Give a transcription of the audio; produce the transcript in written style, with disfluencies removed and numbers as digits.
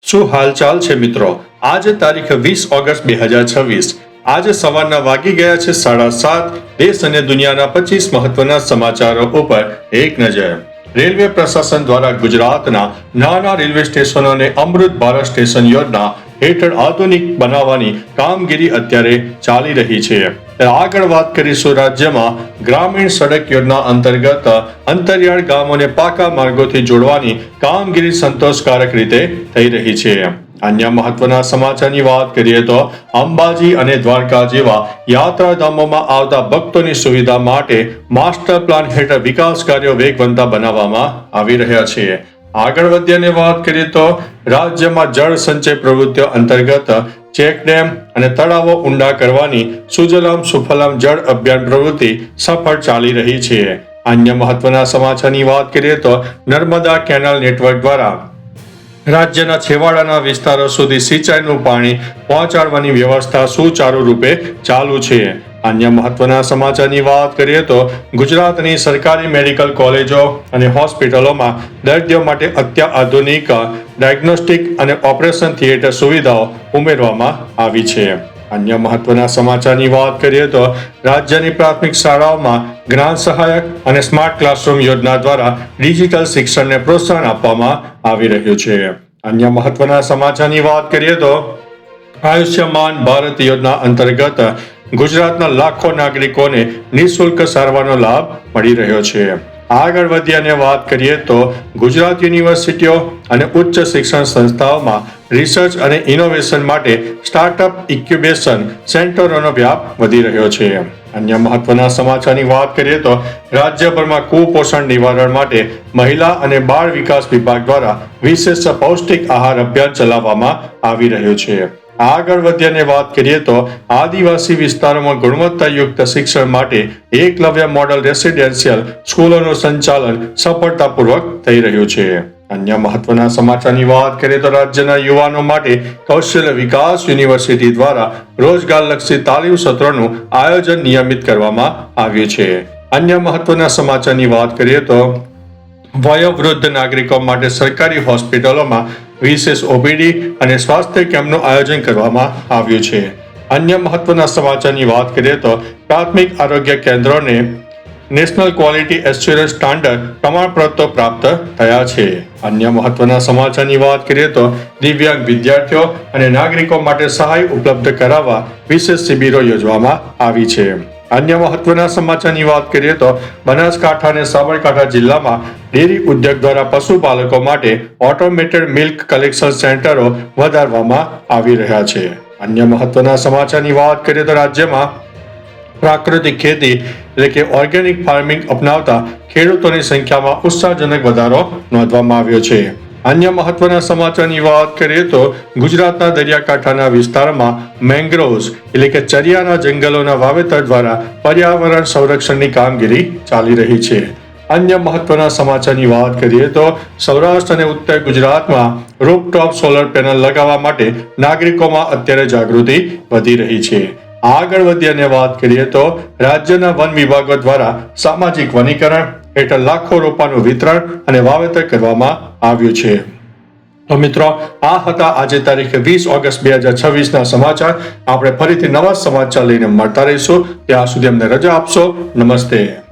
શું હાલચાલ છે મિત્રો? આજે તારીખ 20 ઓગસ્ટ 2026. આજે સવારના વાગી ગયા છે 7:30. દેશ અને દુનિયાના 25 મહત્વના સમાચારો ઉપર એક નજર. રેલવે પ્રશાસન દ્વારા ગુજરાતના નાના રેલવે સ્ટેશનોને અમૃત ભારત સ્ટેશન યોજના હેઠળ આધુનિક બનાવવાની કામગીરી અત્યારે ચાલી રહી છે. આગળ વાત કરીશું રાજ્યમાં ગ્રામીણ સડક યોજના અંતર્ગત અંતરિયાળ ગામોને પાકા માર્ગોથી જોડવાની કામગીરી સંતોષકારક રીતે થઈ રહી છે. અન્ય મહત્વના સમાચારની વાત કરીએ તો અંબાજી અને દ્વારકા જેવા યાત્રાધામોમાં આવતા ભક્તોની સુવિધા માટે માસ્ટર પ્લાન હેઠળ વિકાસ કાર્યો વેગવંતા બનાવવામાં આવી રહ્યા છે. આગળ વધીને વાત કરીએ તો રાજ્યમાં જળ સંચય પ્રવૃત્તિઓ અંતર્ગત ચેકડેમ અને તળાવો ઊંડા કરવાની સુજલામ સુફલામ જળ અભિયાન પ્રવૃત્તિ સફળ ચાલી રહી છે. અન્ય મહત્વના સમાચારની વાત કરીએ તો નર્મદા કેનાલ નેટવર્ક દ્વારા રાજ્યના છેવાડાના વિસ્તારો સુધી સિંચાઈનું પાણી પહોંચાડવાની વ્યવસ્થા સુચારુ રૂપે ચાલુ છે. અન્ય મહત્વના સમાચારની વાત કરીએ તો ગુજરાતની સરકારી મેડિકલ કોલેજો અને હોસ્પિટલોમાં દર્દીઓ માટે અત્યાધુનિક ડાયગ્નોસ્ટિક અને ઓપરેશન થિયેટર સુવિધાઓ ઉમેરવામાં આવી છે. અન્ય મહત્વના સમાચારની વાત કરીએ તો રાજ્યની પ્રાથમિક શાળાઓમાં જ્ઞાન સહાયક અને સ્માર્ટ ક્લાસરૂમ યોજના દ્વારા ડિજિટલ શિક્ષણને પ્રોત્સાહન આપવામાં આવી રહ્યું છે. અન્ય મહત્વના સમાચારની વાત કરીએ તો આયુષ્યમાન ભારત યોજના અંતર્ગત ગુજરાતના લાખો નાગરિકોને નિઃશુલ્ક સારવારનો લાભ મળી રહ્યો છે. આગળ વધી અને વાત કરીએ તો ગુજરાત યુનિવર્સિટીઓ અને ઉચ્ચ શિક્ષણ સંસ્થાઓમાં રિસર્ચ અને ઇનોવેશન માટે સ્ટાર્ટઅપ ઇન્ક્યુબેશન સેન્ટરોનો વ્યાપ વધી રહ્યો છે. અન્ય મહત્વના સમાચારની વાત કરીએ તો રાજ્યભરમાં કુપોષણ નિવારણ માટે મહિલા અને બાળ વિકાસ વિભાગ દ્વારા વિશેષ પૌષ્ટિક આહાર અભિયાન ચલાવવામાં આવી રહ્યું છે. આગળ વધીને વાત કરીએ તો આદિવાસી વિસ્તારોમાં ગુણવત્તાયુક્ત શિક્ષણ માટે એકલવ્ય મોડલ રેસિડેન્શિયલ સ્કૂલોનું સંચાલન સફળતાપૂર્વક થઈ રહ્યું છે. અન્ય મહત્વના સમાચારની વાત કરીએ તો રાજ્યના યુવાનો માટે કૌશલ્ય વિકાસ યુનિવર્સિટી દ્વારા રોજગારલક્ષી તાલીમ સત્રોનું આયોજન નિયમિત કરવામાં આવ્યું છે. અન્ય મહત્વના સમાચારની વાત કરીએ તો વયોવૃદ્ધ નાગરિકો માટે સરકારી હોસ્પિટલોમાં વિશેષ ઓપીડી અને સ્વાસ્થ્ય કેમ્પનું આયોજન કરવામાં આવ્યું છે. અન્ય મહત્વના સમાચારની વાત કરીએ તો પ્રાથમિક આરોગ્ય કેન્દ્રોને નેશનલ ક્વોલિટી એસ્યોરન્સ સ્ટાન્ડર્ડ પ્રમાણપત્રો પ્રાપ્ત થયા છે. અન્ય મહત્વના સમાચારની વાત કરીએ તો દિવ્યાંગ વિદ્યાર્થીઓ અને નાગરિકો માટે સહાય ઉપલબ્ધ કરાવવા વિશેષ શિબિરો યોજવામાં આવી છે. અન્ય મહત્વના સમાચારની વાત કરીએ તો બનાસકાંઠા અને સાબરકાંઠા જિલ્લામાં ડેરી ઉદ્યોગ દ્વારા પશુપાલકો માટે ઓટોમેટેડ મિલ્ક કલેક્શન સેન્ટરો વધારવામાં આવી રહ્યા છે. અન્ય મહત્વના સમાચારની વાત કરીએ તો રાજ્યમાં પ્રાકૃતિક ખેતી એટલે કે ઓર્ગેનિક ફાર્મિંગ અપનાવતા ખેડૂતોની સંખ્યામાં ઉત્સાહજનક વધારો નોંધવામાં આવ્યો છે. અન્ય મહત્વના સમાચારની વાત કરીએ તો ગુજરાતના દરિયાકાંઠાના વિસ્તારમાં મેંગ્રોવ્સ એટલે કે ચરિયાના જંગલોના વાવેતર દ્વારા પર્યાવરણ સંરક્ષણની કામગીરી ચાલી રહી છે. અન્ય મહત્વના સમાચારની વાત કરીએ તો સૌરાષ્ટ્ર અને ઉત્તર ગુજરાતમાં રૂફટોપ સોલર પેનલ લગાવવા માટે નાગરિકોમાં અત્યારે જાગૃતિ વધી રહી છે. આગળ વધી અને વાત કરીએ તો રાજ્યના વન વિભાગો દ્વારા સામાજિક વનીકરણ હેઠળ લાખો રોપાનું વિતરણ અને વાવેતર કરવામાં આવ્યું છે. તો મિત્રો, આ હતા આજે તારીખ 20 ઓગસ્ટ 2026 સમાચાર. આપણે ફરીથી નવા સમાચાર લઈને મળતા રહીશું. ત્યાં સુધી અમને રજા આપશો. નમસ્તે.